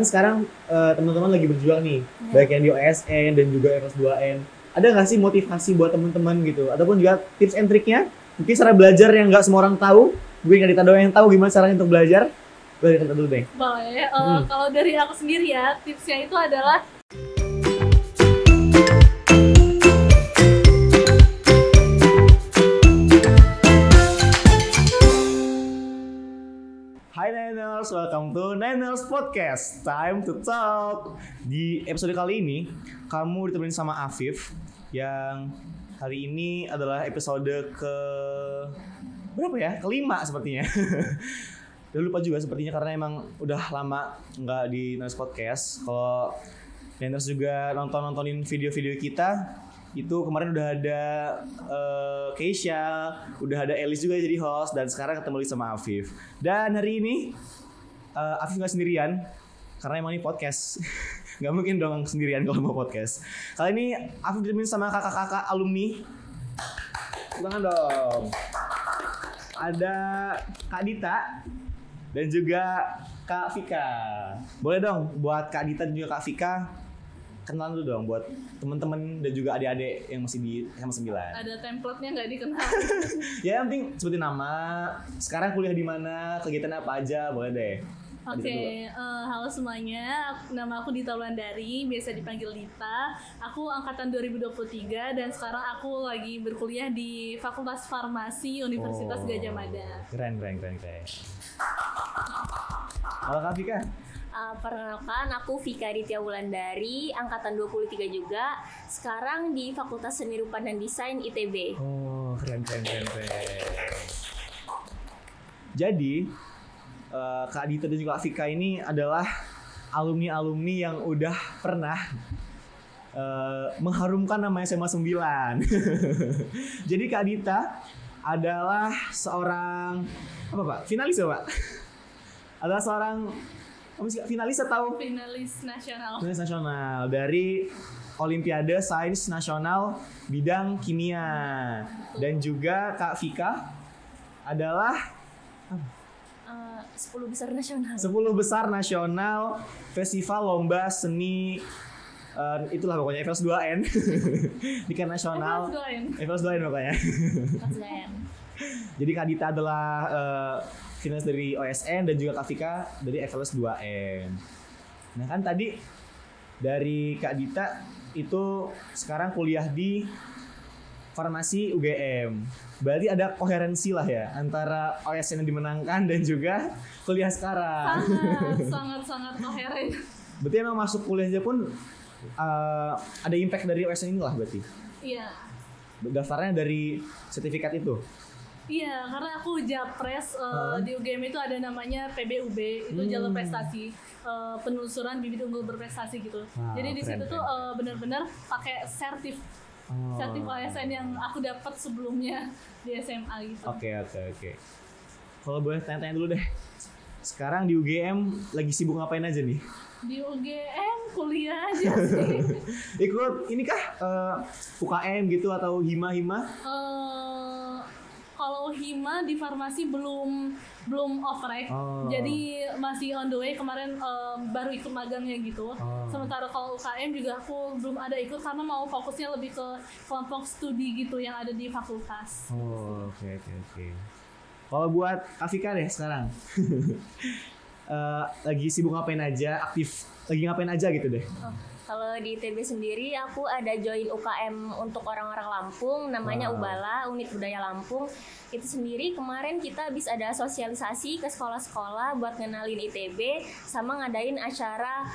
Sekarang teman-teman lagi berjuang nih, baik yang di OSN dan juga FS 2N. Ada nggak sih motivasi buat teman-teman gitu? Ataupun juga tips and triknya? Mungkin cara belajar yang nggak semua orang tahu. Gue nggak doang yang tahu gimana caranya untuk belajar. Boleh kita dulu deh. Boleh. Kalau dari aku sendiri ya, tipsnya itu adalah Hai Niners, welcome to Niners Podcast. Time to talk. Di episode kali ini, kamu ditemenin sama Afif yang hari ini adalah episode ke berapa ya? Kelima sepertinya. Udah lupa juga sepertinya karena emang udah lama nggak di Niners Podcast. Kalau Niners juga nontonin video-video kita, itu kemarin udah ada Keisha, udah ada Elis juga jadi host, dan sekarang ketemu lagi sama Afif. Dan hari ini Afif nggak sendirian karena emang ini podcast. Nggak mungkin dong sendirian kalau mau podcast. Kali ini Afif ditemenin sama kakak-kakak alumni. Tangan dong. Ada Kak Dita dan juga Kak Vika. Boleh dong buat Kak Dita dan juga Kak Vika kenalan dulu dong buat teman-teman dan juga adik-adik yang masih di SMA 9. ada template-nya nggak dikenal. Ya yang penting sebutin nama, sekarang kuliah di mana, kegiatan apa aja, boleh deh. Oke, halo semuanya. Nama aku Dita Wulandari, biasa dipanggil Dita. Aku angkatan 2023 dan sekarang aku lagi berkuliah di Fakultas Farmasi Universitas Gadjah Mada. Keren. Halo Kak Vika. Perkenalkan, aku Vika Aditya Wulandari, angkatan 23 juga. Sekarang di Fakultas Seni Rupa dan Desain ITB. Oh, keren. Jadi, Kak Dita dan juga Kak Vika ini adalah alumni-alumni yang udah pernah mengharumkan nama SMA 9. Jadi Kak Dita adalah seorang apa Pak? Finalis ya Pak? Adalah seorang finalis atau Finalis nasional. Finalis nasional dari Olimpiade Sains Nasional bidang kimia. Dan juga Kak Vika adalah 10 besar nasional. 10 besar nasional Festival Lomba Seni itulah pokoknya FS 2N. Tingkat nasional. FS 2N pokoknya. Jadi Kak Dita adalah finalis dari OSN dan juga Kak Vika dari FLS 2N. Nah kan tadi dari Kak Dita itu sekarang kuliah di Farmasi UGM. Berarti ada koherensi lah ya antara OSN yang dimenangkan dan juga kuliah sekarang. Sangat koheren. Berarti emang masuk kuliahnya pun ada impact dari OSN inilah berarti. Iya. Daftarnya dari sertifikat itu. Iya, karena aku japres di UGM itu ada namanya PBUB, itu jalur prestasi, penelusuran bibit unggul berprestasi gitu. Wow, jadi di situ keren. tuh benar-benar pakai sertif OSN yang aku dapat sebelumnya di SMA gitu. Oke. Kalau boleh tanya-tanya dulu deh. Sekarang di UGM lagi sibuk ngapain aja nih? Di UGM kuliah aja sih. Ikut ini kah UKM gitu atau hima-hima? Kalau hima di farmasi belum off-rek, jadi masih on the way. Kemarin baru ikut magangnya gitu. Sementara kalau UKM juga aku belum ada ikut karena mau fokusnya lebih ke kelompok studi gitu yang ada di fakultas. Oke. Kalau buat Afika deh sekarang, lagi sibuk ngapain aja, aktif lagi ngapain aja gitu deh. Kalau di ITB sendiri, aku ada join UKM untuk orang-orang Lampung, namanya UBALA, Unit Budaya Lampung. Itu sendiri kemarin kita habis ada sosialisasi ke sekolah-sekolah buat ngenalin ITB, sama ngadain acara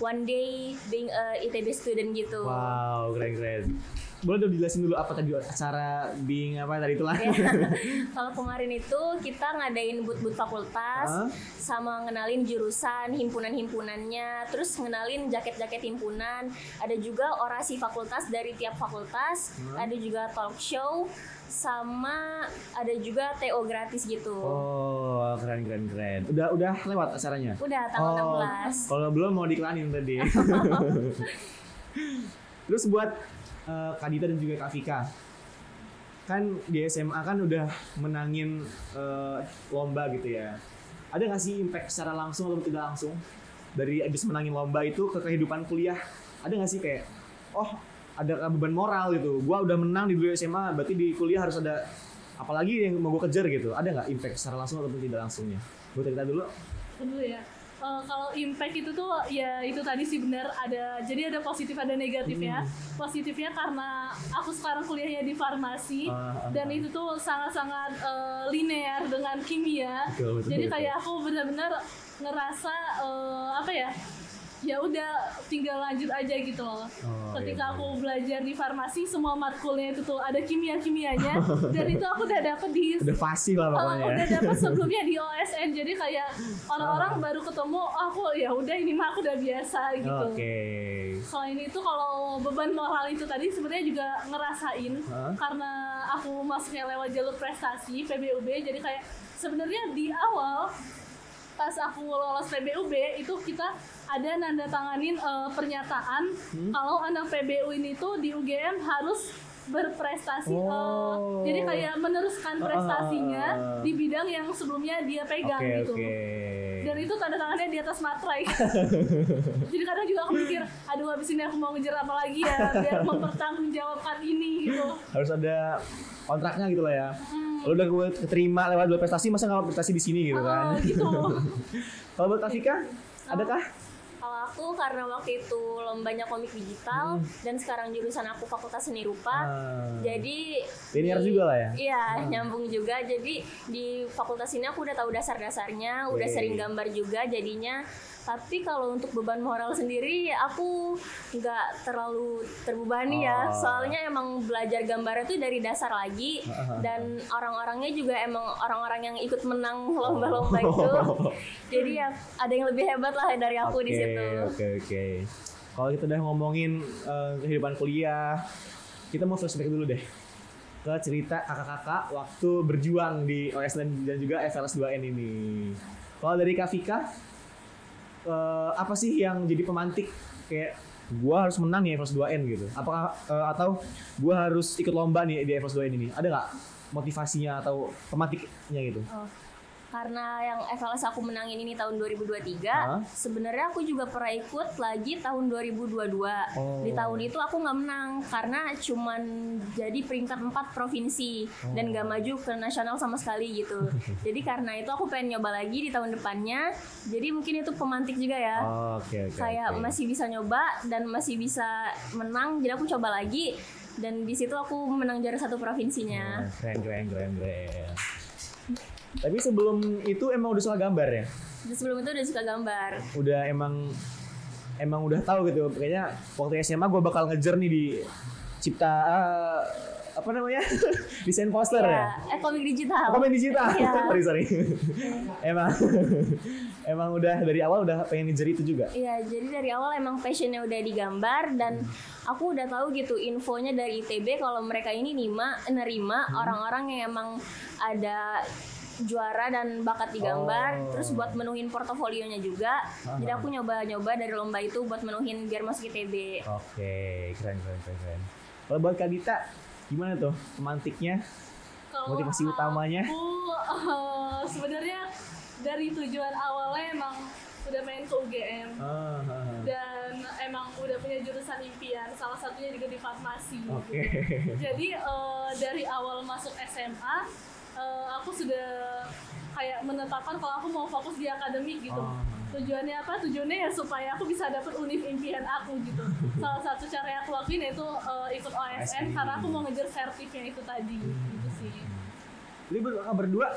one day being a ITB student gitu. Wow, keren. Boleh dong dijelasin dulu apa tadi acara being apa tadi itulah. Kalau kemarin itu kita ngadain booth fakultas, sama ngenalin jurusan, himpunan-himpunannya, terus ngenalin jaket-jaket himpunan, ada juga orasi fakultas dari tiap fakultas, ada juga talk show, sama ada juga TO gratis gitu. Oh, keren. Udah lewat acaranya? Udah tanggal 16. Kalau belum mau diiklanin tadi. Terus buat Kak Dita dan juga Kak Vika, kan di SMA kan udah menangin lomba gitu ya. Ada nggak sih impact secara langsung atau tidak langsung dari abis menangin lomba itu ke kehidupan kuliah? Ada nggak sih kayak, oh ada beban moral gitu, gue udah menang di dulu SMA, berarti di kuliah harus ada apalagi yang mau gue kejar gitu? Ada nggak impact secara langsung ataupun tidak langsungnya? Gue cerita dulu. Dulu ya. Kalau impact itu tuh ya itu tadi sih benar, ada, jadi ada positif ada negatifnya. Positifnya karena aku sekarang kuliahnya di farmasi dan itu tuh sangat-sangat linear dengan kimia. Betul, jadi betul. kayak aku benar-benar ngerasa apa ya udah tinggal lanjut aja gitu loh. Ketika aku belajar di farmasi, semua matkulnya itu tuh ada kimia-kimianya dan itu aku udah dapet di Udah fasih lah pokoknya. udah dapet sebelumnya di OSN, jadi kayak orang-orang baru ketemu, aku ya udah ini mah aku udah biasa gitu. Selain itu kalau beban moral itu tadi sebenarnya juga ngerasain karena aku masuknya lewat jalur prestasi PBUB, jadi kayak sebenarnya di awal pas aku lolos PBUB itu kita ada nanda tanganin pernyataan kalau anak PBU ini tuh di UGM harus berprestasi, jadi kayak meneruskan prestasinya di bidang yang sebelumnya dia pegang gitu. Dan itu tanda tangannya di atas materai. Jadi kadang juga aku mikir, aduh abis ini aku mau ngejar apa lagi ya biar mempertanggungjawabkan ini gitu. Harus ada kontraknya gitu lah ya. Lo udah gue keterima lewat dua prestasi, masa nggak prestasi di sini gitu kan? Gitu. Kalau buat Afika, adakah? Kalau aku karena waktu itu lombanya komik digital dan sekarang jurusan aku Fakultas Seni Rupa, jadi Linear juga lah ya? Iya, nyambung juga. Jadi di fakultas ini aku udah tahu dasar-dasarnya, udah sering gambar juga jadinya. Tapi kalau untuk beban moral sendiri aku nggak terlalu terbebani ya. Soalnya emang belajar gambarnya tuh dari dasar lagi dan orang-orangnya juga emang orang-orang yang ikut menang lomba-lomba itu. Jadi ya ada yang lebih hebat lah dari aku di situ. Oke. Kalau kita udah ngomongin kehidupan kuliah, kita mau flashback dulu deh ke cerita kakak-kakak waktu berjuang di OSN dan juga FLS 2N ini. Kalau dari Kak Vika, apa sih yang jadi pemantik kayak gua harus menang nih FLS 2N gitu? Apakah atau gua harus ikut lomba nih di FLS 2N ini? Ada nggak motivasinya atau pemantiknya gitu? Karena yang FLS aku menangin ini tahun 2023, sebenarnya aku juga pernah ikut lagi tahun 2022. Di tahun itu aku nggak menang karena cuman jadi peringkat 4 provinsi dan nggak maju ke nasional sama sekali gitu. Jadi karena itu aku pengen nyoba lagi di tahun depannya. Jadi mungkin itu pemantik juga ya. Kayak masih bisa nyoba dan masih bisa menang. Jadi aku coba lagi dan di situ aku menang juara 1 provinsinya. Keren. Tapi sebelum itu emang udah suka gambar ya? Sebelum itu udah suka gambar. Udah emang udah tahu gitu. Kayaknya waktu SMA gue bakal ngejar nih di cipta apa namanya? Desain poster ya? Komik digital. Komik digital. Yeah. sorry. emang udah dari awal udah pengen ngejar itu juga? Iya, jadi dari awal emang passionnya udah digambar dan aku udah tahu gitu infonya dari ITB kalau mereka ini nerima orang-orang yang emang ada juara dan bakat di gambar, terus buat menuhin portofolionya juga. Jadi aku nyoba dari lomba itu buat menuhin biar masuk ITB. Oke, keren. Kalau buat Kak Dita, gimana tuh pemantiknya? Motivasi utamanya? Aku sebenarnya dari tujuan awalnya emang udah main ke UGM dan emang udah punya jurusan impian, salah satunya juga di farmasi. Gitu. Jadi dari awal masuk SMA aku sudah kayak menetapkan kalau aku mau fokus di akademik gitu. Tujuannya apa? Tujuannya ya supaya aku bisa dapet univ impian aku gitu. Salah satu cara yang aku lakuin yaitu ikut OSN karena aku mau ngejar sertifnya itu tadi gitu sih. Jadi berdua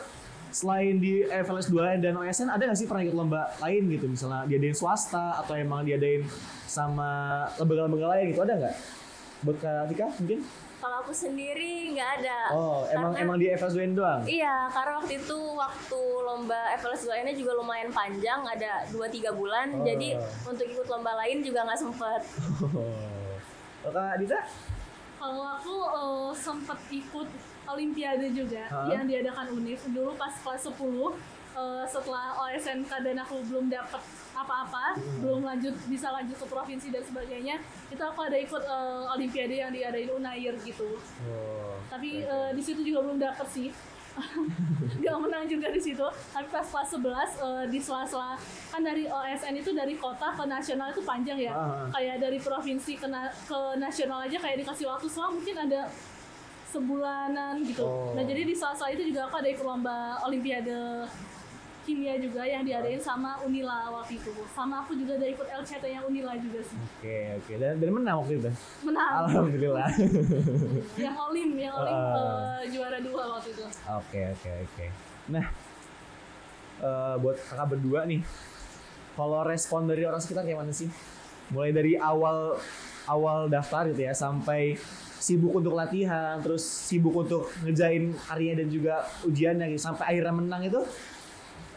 selain di FLS 2N dan OSN ada nggak sih pernah ikut lomba lain gitu, misalnya diadain swasta atau emang diadain sama lembaga-lembaga lain gitu, ada nggak? Buat Kak Tika mungkin? Kalau aku sendiri nggak ada. Emang di FLS 2N doang? Iya, karena waktu itu waktu lomba FLS 2N juga lumayan panjang, ada 2-3 bulan. Jadi untuk ikut lomba lain juga nggak sempet. Kak Dita? Kalau aku sempet ikut Olimpiade juga yang diadakan UNIF dulu pas kelas 10. Setelah OSNK dan aku belum dapet apa-apa, belum bisa lanjut ke provinsi dan sebagainya, itu aku ada ikut Olimpiade yang diadain Unair gitu. Tapi di situ juga belum dapet sih. Gak menang juga di situ. Tapi pas kelas 11 di sela-sela kan dari OSN itu dari kota ke nasional itu panjang ya. Kayak dari provinsi ke nasional aja kayak dikasih waktu selama mungkin ada sebulanan gitu. Nah jadi di sela-sela itu juga aku ada ikut lomba olimpiade kimia juga yang diadain sama Unila waktu itu. Sama aku juga ada ikut LCT yang Unila juga sih. Oke. Dan menang waktu itu. Menang. Alhamdulillah. yang Olim juara 2 waktu itu. Oke. Nah, buat kakak berdua nih, kalau respon dari orang sekitar kayak mana sih? Mulai dari awal daftar gitu ya sampai sibuk untuk latihan, terus sibuk untuk ngerjain karyanya dan juga ujiannya gitu, sampai akhirnya menang itu.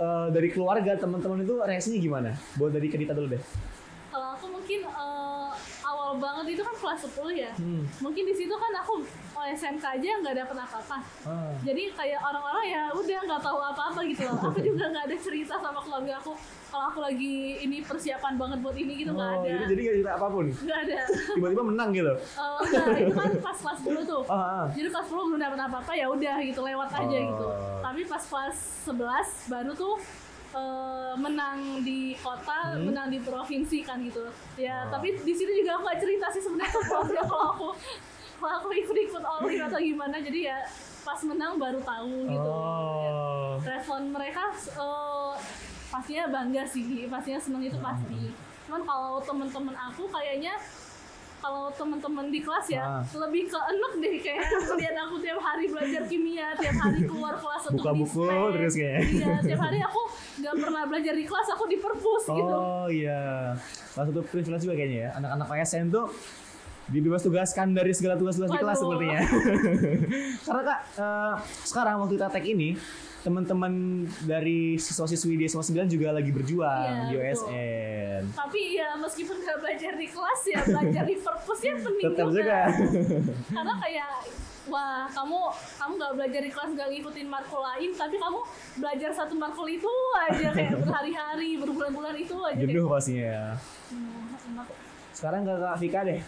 Dari keluarga, teman-teman itu reaksinya gimana? Buat dari Kedita dulu deh. Kalau aku mungkin awal banget itu kan kelas 10 ya. Mungkin di situ kan aku SMK aja nggak dapet apa-apa. Jadi kayak orang-orang ya udah nggak tahu apa-apa gitu loh. Aku juga nggak ada cerita sama keluarga aku kalau aku lagi ini persiapan banget buat ini gitu, nggak ada. Jadi nggak cerita apapun? Nggak ada. Tiba-tiba menang gitu? Nah itu kan pas kelas 10 tuh. Jadi kelas 10 belum dapet apa-apa ya udah gitu lewat aja gitu. Tapi pas kelas 11 baru tuh menang di kota, menang di provinsi kan gitu. Ya, tapi di sini juga aku gak cerita sih sebenarnya ke keluarga kalau aku ikut Olim atau gimana. Jadi ya pas menang baru tahu gitu. Ya, respon mereka pastinya bangga sih, pastinya seneng itu pasti. Cuman kalau temen-temen aku kayaknya kalau teman-teman di kelas ya lebih ke enek deh kayak lihat aku tiap hari belajar kimia, tiap hari keluar kelas untuk buka buku terus kayaknya. Iya, tiap hari aku nggak pernah belajar di kelas, aku di perpus gitu. Oh iya, salah satu privilege juga kayaknya ya, anak-anak ASN tuh dibebas tugaskan dari segala tugas-tugas di kelas sepertinya. Karena Kak, sekarang waktu kita tag ini teman-teman dari siswa-siswi di SMA 9 juga lagi berjuang di OSN. Tapi ya meskipun nggak belajar di kelas ya belajar di perpus ya penting tetap juga. Karena kayak wah kamu nggak belajar di kelas nggak ngikutin markul lain tapi kamu belajar satu markul itu aja kayak berhari-hari berbulan-bulan itu aja. Jenuh pastinya. Sekarang ke Kak Vika deh.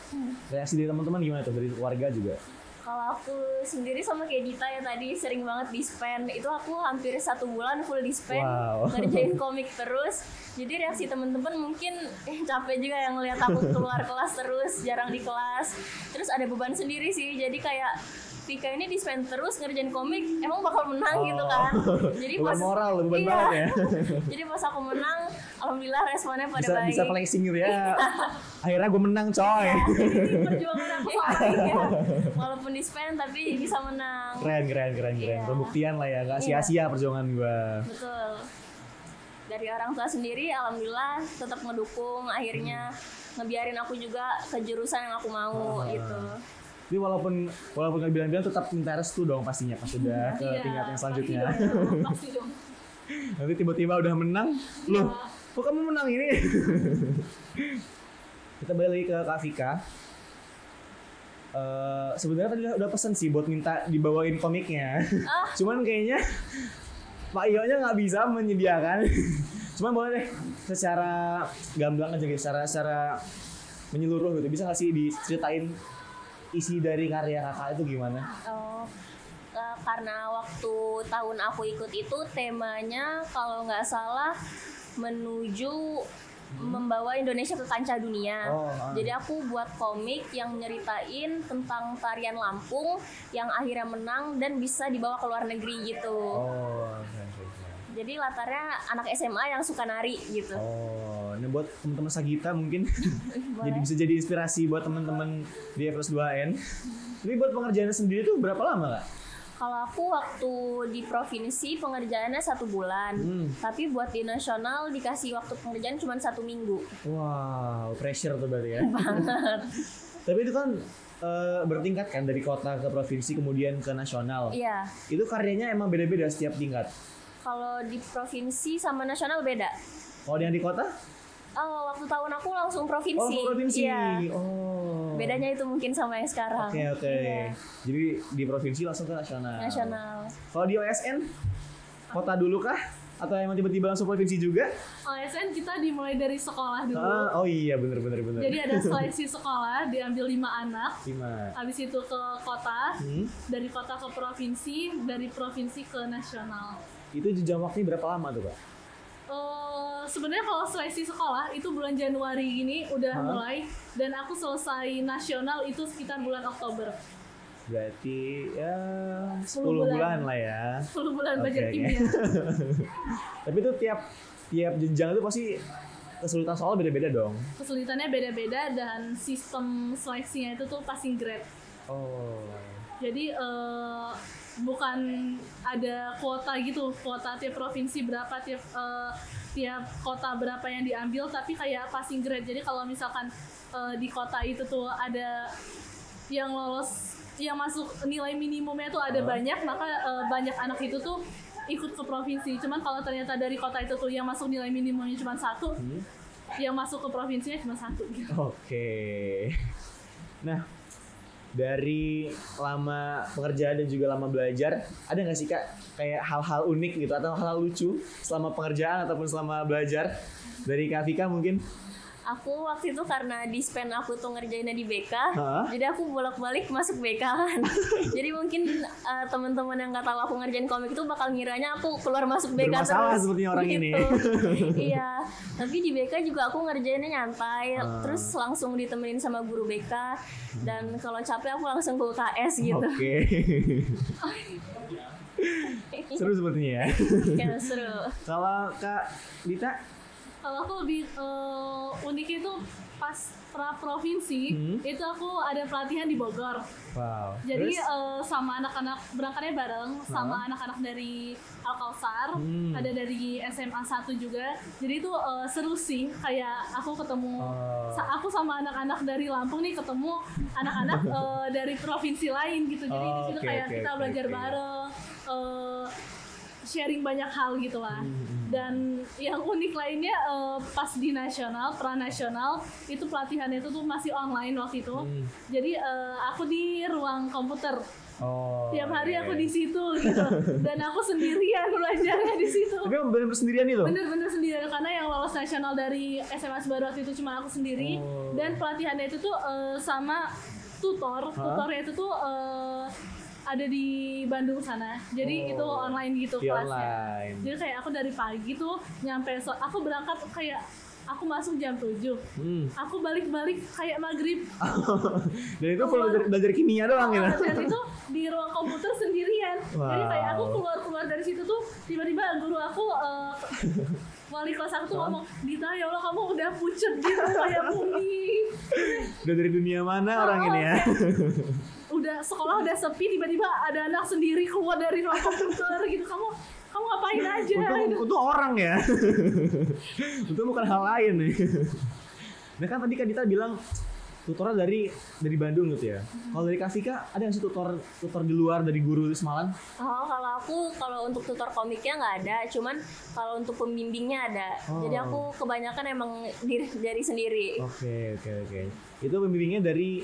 Reaksi dari teman-teman gimana tuh dari keluarga juga? Kalau aku sendiri sama kayak Dita ya tadi sering banget dispen. Itu aku hampir 1 bulan full dispen, ngerjain komik terus. Jadi reaksi temen-temen mungkin capek juga yang ngeliat aku keluar kelas terus, jarang di kelas. Terus ada beban sendiri sih. Jadi kayak Vika ini dispen terus ngerjain komik, emang bakal menang gitu kan. Jadi pas moral beban banget ya. Jadi pas aku menang, alhamdulillah responnya pada baik. Bisa flexing gitu ya. Akhirnya gue menang coy. Ini perjuangan aku sama ya. Walaupun dispen tapi bisa menang. Keren. Pembuktian lah ya, gak sia-sia perjuangan gue. Betul. Dari orang tua sendiri alhamdulillah tetap ngedukung, akhirnya ngebiarin aku juga ke jurusan yang aku mau gitu. Tapi walaupun gak bilang-bilang tetap minta restu dong pastinya pas sudah ke tingkat yang selanjutnya. Pasti dong. Nanti tiba-tiba udah menang, loh kok kamu menang ini? Kita balik lagi ke Kak Vika. Sebenarnya tadi udah pesen sih buat minta dibawain komiknya. Cuman kayaknya Pak Iyo-nya nggak bisa menyediakan. Cuman boleh deh secara gamblang aja gitu, secara menyeluruh gitu. Bisa nggak sih diceritain isi dari karya kakak itu gimana? Karena waktu tahun aku ikut itu temanya kalau nggak salah menuju membawa Indonesia ke kancah dunia. Jadi aku buat komik yang nyeritain tentang tarian Lampung yang akhirnya menang dan bisa dibawa ke luar negeri gitu. Jadi latarnya anak SMA yang suka nari gitu. Ini buat teman-teman Sagita mungkin jadi bisa jadi inspirasi buat teman-teman di F+2N. Tapi buat pengerjaannya sendiri tuh berapa lama Kak? Kalau aku waktu di provinsi pengerjaannya 1 bulan, tapi buat di nasional dikasih waktu pengerjaan cuma 1 minggu. Wow, pressure tuh berarti ya. Banget. Tapi itu kan bertingkat kan dari kota ke provinsi kemudian ke nasional. Iya. Itu karyanya emang beda-beda setiap tingkat. Kalau di provinsi sama nasional beda. Kalau yang di kota? Waktu tahun aku langsung provinsi. Provinsi. Iya. Bedanya itu mungkin sama yang sekarang. Oke. Iya. Jadi di provinsi langsung ke nasional. Nasional. Kalau di OSN, kota dulu kah? Atau emang tiba-tiba langsung provinsi juga? OSN kita dimulai dari sekolah dulu. Oh iya bener. Jadi ada seleksi sekolah, diambil 5 anak. 5. Habis itu ke kota, dari kota ke provinsi, dari provinsi ke nasional. Itu jam waktunya berapa lama tuh Kak? Sebenarnya kalau seleksi sekolah itu bulan Januari ini udah mulai, dan aku selesai nasional itu sekitar bulan Oktober. Berarti ya 10 bulan. bulan lah ya. 10 bulan belajar Oke. kimia. Tapi itu tiap jenjang itu pasti kesulitan soal beda-beda dong. Kesulitannya beda-beda dan sistem seleksinya itu tuh passing grade. Oh. Jadi bukan ada kuota gitu, kuota tiap provinsi berapa, tiap kota berapa yang diambil, tapi kayak passing grade. Jadi kalau misalkan di kota itu tuh ada yang lolos, yang masuk nilai minimumnya tuh ada banyak, maka banyak anak itu tuh ikut ke provinsi. Cuman kalau ternyata dari kota itu tuh yang masuk nilai minimumnya cuma 1, yang masuk ke provinsinya cuma 1 gitu. Oke. Nah, dari lama pekerjaan dan juga lama belajar, ada nggak sih Kak kayak hal-hal unik gitu atau hal-hal lucu selama pekerjaan ataupun selama belajar dari Kak Vika mungkin? Aku waktu itu karena dispen aku tuh ngerjainnya di BK, jadi aku bolak-balik masuk BK kan. Jadi mungkin teman-teman yang nggak tahu aku ngerjain komik itu bakal ngiranya aku keluar masuk BK Bermasalah terus. sepertinya orang ini. Iya, tapi di BK juga aku ngerjainnya nyantai, terus langsung ditemenin sama guru BK, dan kalau capek aku langsung ke UKS gitu. Oke. Seru sepertinya ya. Ya seru. Kalau Kak Dita? Kalau aku lebih unik itu pas provinsi, itu aku ada pelatihan di Bogor. Wow. Jadi Terus? sama anak-anak berangkatnya bareng sama anak-anak dari Al-Kausar, ada dari SMA 1 juga. Jadi itu seru sih, kayak aku ketemu aku sama anak-anak dari Lampung nih ketemu anak-anak dari provinsi lain gitu. Jadi di situ kayak kita belajar bareng, sharing banyak hal gitu lah. Dan yang unik lainnya pas di nasional, pranasional itu pelatihannya itu tuh masih online waktu itu. Jadi aku di ruang komputer. Tiap hari aku di situ gitu. Dan aku sendirian belajarnya di situ. Tapi benar-benar sendirian itu? Bener-bener sendirian, karena yang lolos nasional dari SMA Sebaru waktu itu cuma aku sendiri. Dan pelatihannya itu tuh sama tutor. Tutornya itu tuh ada di Bandung sana. Jadi itu online gitu kelasnya. Online. Jadi kayak aku dari pagi tuh nyampe, aku berangkat kayak aku masuk jam 7. Aku balik-balik kayak maghrib. Dan itu full belajar kimia doang ya? Dan itu di ruang komputer sendirian. Jadi kayak aku keluar dari situ tuh tiba-tiba guru aku wali kelas aku tuh ngomong, "Dita, ya Allah kamu udah pucet gitu kayak bumi." Udah dari dunia mana orang ini ya? Udah sekolah udah sepi, tiba-tiba ada anak sendiri keluar dari ruang komputer gitu. Kamu ngapain aja? Untuk orang ya. Itu bukan hal lain nih. Nah kan tadi Kak Dita bilang tutornya dari Bandung gitu ya. Kalau dari Kak Vika ada nggak sih tutor di luar dari guru di Semarang? Kalau untuk tutor komiknya nggak ada, cuman kalau untuk pembimbingnya ada. Jadi aku kebanyakan emang dari sendiri. Oke. Itu pembimbingnya dari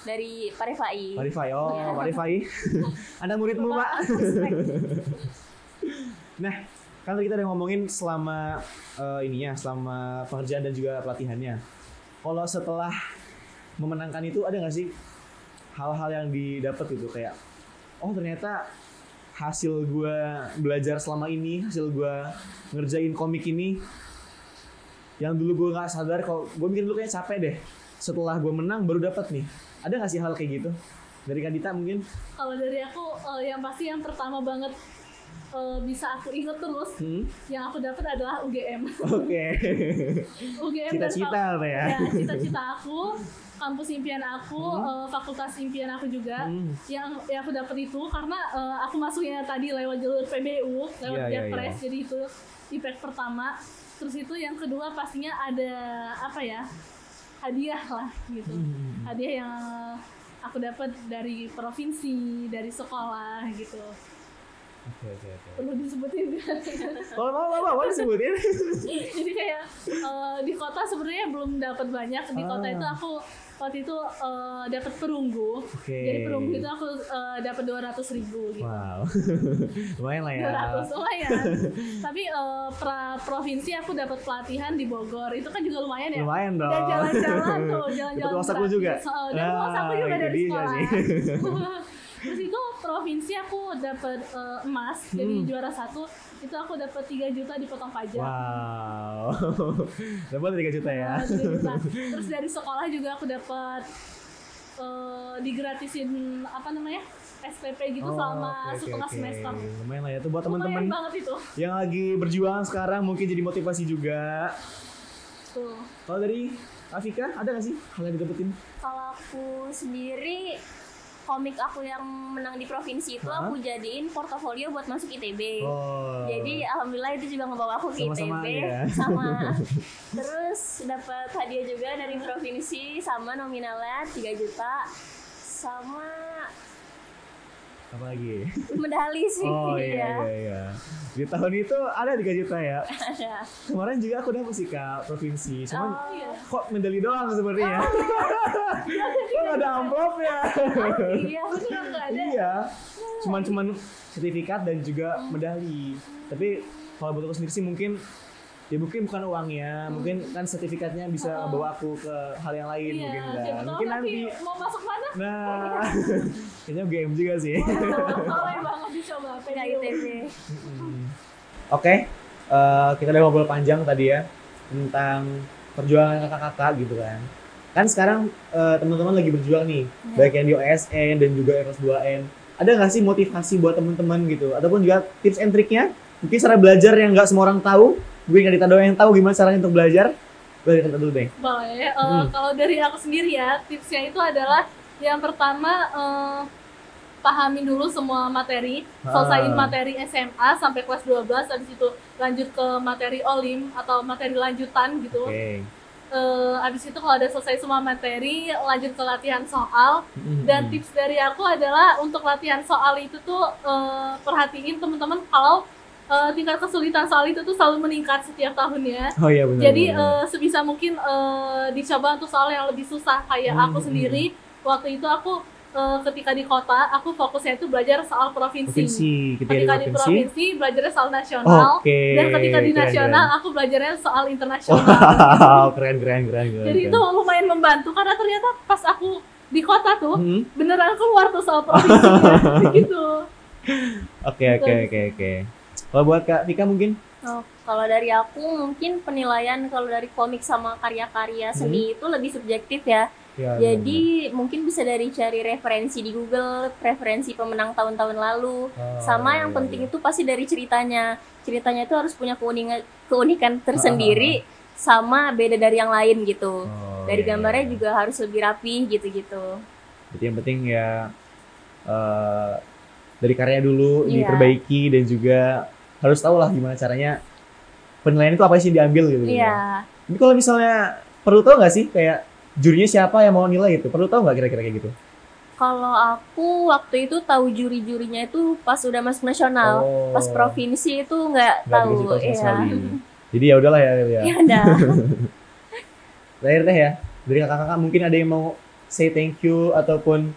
Parifai. Parifai. Parifai. Anda muridmu Pak. Nah, kan kita udah ngomongin selama selama pekerjaan dan juga pelatihannya. Kalau setelah memenangkan itu ada nggak sih hal-hal yang didapat gitu kayak, ternyata hasil gue belajar selama ini, hasil gue ngerjain komik ini, yang dulu gue nggak sadar, kalau gue mikir dulu kayak capek deh, setelah gue menang baru dapat nih. Ada nggak sih hal kayak gitu dari Kak Dita mungkin? Kalau dari aku yang pasti yang pertama banget bisa aku inget terus, yang aku dapat adalah UGM. Oke. UGM Cita-cita apa ya? Cita-cita aku, kampus impian aku, fakultas impian aku juga. Yang aku dapat itu karena aku masuknya tadi lewat jalur PBU, lewat Japres, jadi itu impact pertama. Terus itu yang kedua pastinya ada hadiah lah gitu. Hadiah yang aku dapat dari provinsi, dari sekolah gitu. Oke. Perlu disebutin kan? Kalau mau disebutin. Jadi kayak di kota sebenarnya belum dapat banyak. Di kota itu aku waktu itu dapat perunggu. Jadi perunggu itu aku dapat 200.000 gitu. Wow. Lumayan lah ya. 200 lumayan. Tapi provinsi aku dapat pelatihan di Bogor. Itu kan juga lumayan ya. Lumayan dong. Dan jalan-jalan tuh, jalan-jalan. Dapat uang saku juga. Dan uang saku juga itu dari dia sekolah. sih. Terus itu provinsi aku dapat emas, jadi juara 1 itu aku dapat 3 juta dipotong pajak. Wow. Dapat 3 juta ya. 3 juta. Terus dari sekolah juga aku dapat digratisin apa namanya? SPP gitu selama setengah semester. Lumayan lah ya tuh buat Lumayan teman-teman banget itu. yang lagi berjuang sekarang, mungkin jadi motivasi juga. Tuh. Kalau dari Afika ada nggak sih hal yang didapetin? Kalau aku sendiri, komik aku yang menang di provinsi itu aku jadiin portofolio buat masuk ITB. Jadi alhamdulillah itu juga ngebawa aku ke Sama-sama ITB. ya. Sama. Terus dapat hadiah juga dari provinsi, sama nominalnya 3 juta. Sama Apa lagi? medali sih. Iya. Di tahun itu ada 3 juta ya. Ada. Kemarin juga aku dapat sih Kak provinsi. Cuman Iya. kok medali doang sebenarnya. Kok nggak ada amplopnya? Iya, beneran nggak ada. Iya. Cuman sertifikat dan juga medali. Tapi kalau buat aku sendiri sih mungkin bukan uangnya, mungkin kan sertifikatnya bisa bawa aku ke hal yang lain mungkin kan. siapa tahu Mungkin nanti. mau masuk mana? Nah, kayaknya game juga sih. Boleh banget dicoba Nggak ITB. Oke, kita udah ngobrol panjang tadi ya tentang perjuangan kakak-kakak gitu kan. Kan sekarang teman-teman lagi berjuang nih, baik yang di OSN dan juga kelas 2N. Ada nggak sih motivasi buat teman-teman gitu? Ataupun juga tips and triknya? Mungkin cara belajar yang nggak semua orang tahu. Gue nggak Dita doang yang tahu gimana caranya untuk belajar. Boleh Dita dulu deh. Boleh. Kalau dari aku sendiri ya, tipsnya itu adalah yang pertama pahamin dulu semua materi, selesaiin materi SMA sampai kelas 12, habis itu lanjut ke materi Olim atau materi lanjutan gitu. Abis itu kalau udah selesai semua materi, lanjut ke latihan soal. Dan tips dari aku adalah untuk latihan soal itu tuh perhatiin teman-teman kalau tingkat kesulitan soal itu tuh selalu meningkat setiap tahunnya. Oh iya benar. Jadi sebisa mungkin dicoba untuk soal yang lebih susah. Kayak aku sendiri waktu itu aku ketika di kota aku fokusnya itu belajar soal provinsi. Ketika di provinsi belajarnya soal nasional. Dan ketika di nasional aku belajarnya soal internasional. Keren. Jadi itu lumayan membantu karena ternyata pas aku di kota tuh beneran keluar tuh soal provinsinya gitu. Oke. Kalau buat Kak Vika mungkin? Kalau dari aku mungkin penilaian kalau dari komik sama karya-karya seni itu lebih subjektif ya. Jadi mungkin bisa dari cari referensi di Google, referensi pemenang tahun-tahun lalu. Sama yang penting itu pasti dari ceritanya. Ceritanya itu harus punya keunikan tersendiri sama beda dari yang lain gitu. Dari gambarnya juga harus lebih rapi gitu-gitu. Jadi yang penting ya dari karya dulu diperbaiki dan juga harus tahu lah gimana caranya penilaian itu apa sih diambil gitu. Tapi kalau misalnya perlu tahu nggak sih kayak jurinya siapa yang mau nilai itu? Perlu tahu nggak kira-kira kayak gitu? Kalau aku waktu itu tahu juri-jurinya itu pas udah masuk nasional, pas provinsi itu nggak tahu. Jadi ya udahlah ya. Ya udah. Terakhir deh ya, dari kakak-kakak mungkin ada yang mau say thank you ataupun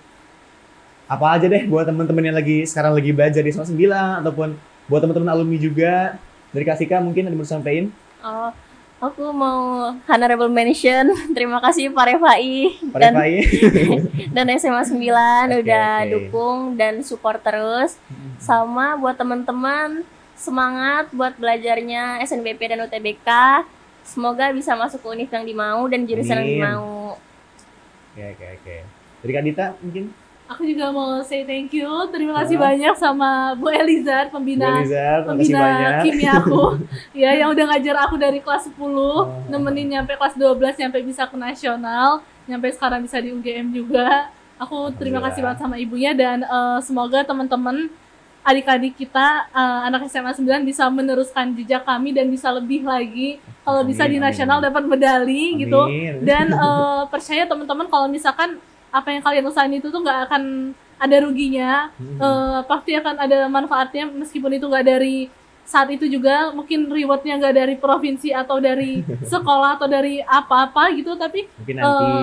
apa aja deh buat teman-teman yang sekarang lagi belajar di semester 9 ataupun buat teman-teman alumni juga. Dari Kak Vika mungkin ada yang mau sampaikan? Aku mau honorable mention. Terima kasih Pak Refai dan SMA 9 udah dukung dan support terus. Sama buat teman-teman semangat buat belajarnya SNBP dan UTBK. Semoga bisa masuk ke univ yang dimau dan jurusan yang dimau. Oke. Dari Kak Dita mungkin? Aku juga mau say thank you. Terima kasih banyak sama Bu Elizar, pembina kimia aku. Ya, yang udah ngajar aku dari kelas 10, nemenin nyampe kelas 12, nyampe bisa ke nasional, nyampe sekarang bisa di UGM juga. Aku terima kasih banget sama ibunya dan semoga teman-teman adik-adik kita anak SMA 9 bisa meneruskan jejak kami dan bisa lebih lagi. Kalau bisa di nasional dapat medali gitu. Dan percaya teman-teman kalau misalkan apa yang kalian usahain itu tuh nggak akan ada ruginya, pasti akan ada manfaatnya meskipun itu nggak dari saat itu juga, mungkin rewardnya nggak dari provinsi atau dari sekolah atau dari apa-apa gitu, tapi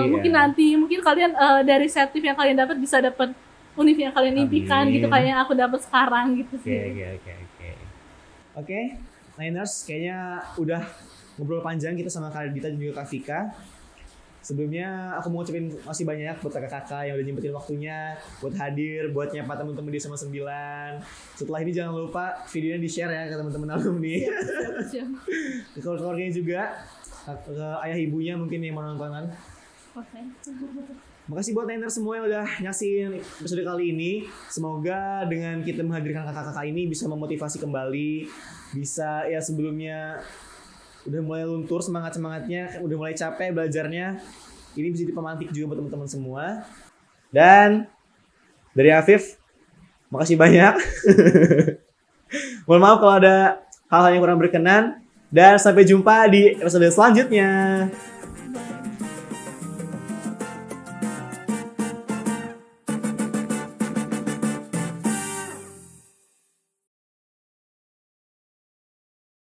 mungkin nanti mungkin kalian dari sertif yang kalian dapat bisa dapat univ yang kalian impikan gitu, kayak yang aku dapat sekarang gitu sih. Oke, Niners, kayaknya udah ngobrol panjang kita sama Kak Dita dan juga Kak Vika. Sebelumnya aku mau ngucapin masih banyak buat kakak-kakak yang udah nyempetin waktunya buat hadir, buat nyapa teman-teman di Sama 9. Setelah ini jangan lupa videonya di-share ya ke teman-teman alumni. Siap. Ke keluarganya juga, ke ayah ibunya mungkin yang mau nonton. Oke. Makasih buat Niners semua yang udah nyaksin episode kali ini. Semoga dengan kita menghadirkan kakak-kakak ini bisa memotivasi kembali, bisa ya sebelumnya udah mulai luntur semangatnya, udah mulai capek belajarnya. Ini bisa jadi pemantik juga buat teman-teman semua. Dan dari Afif, makasih banyak. Mohon maaf kalau ada hal-hal yang kurang berkenan. Dan sampai jumpa di episode selanjutnya.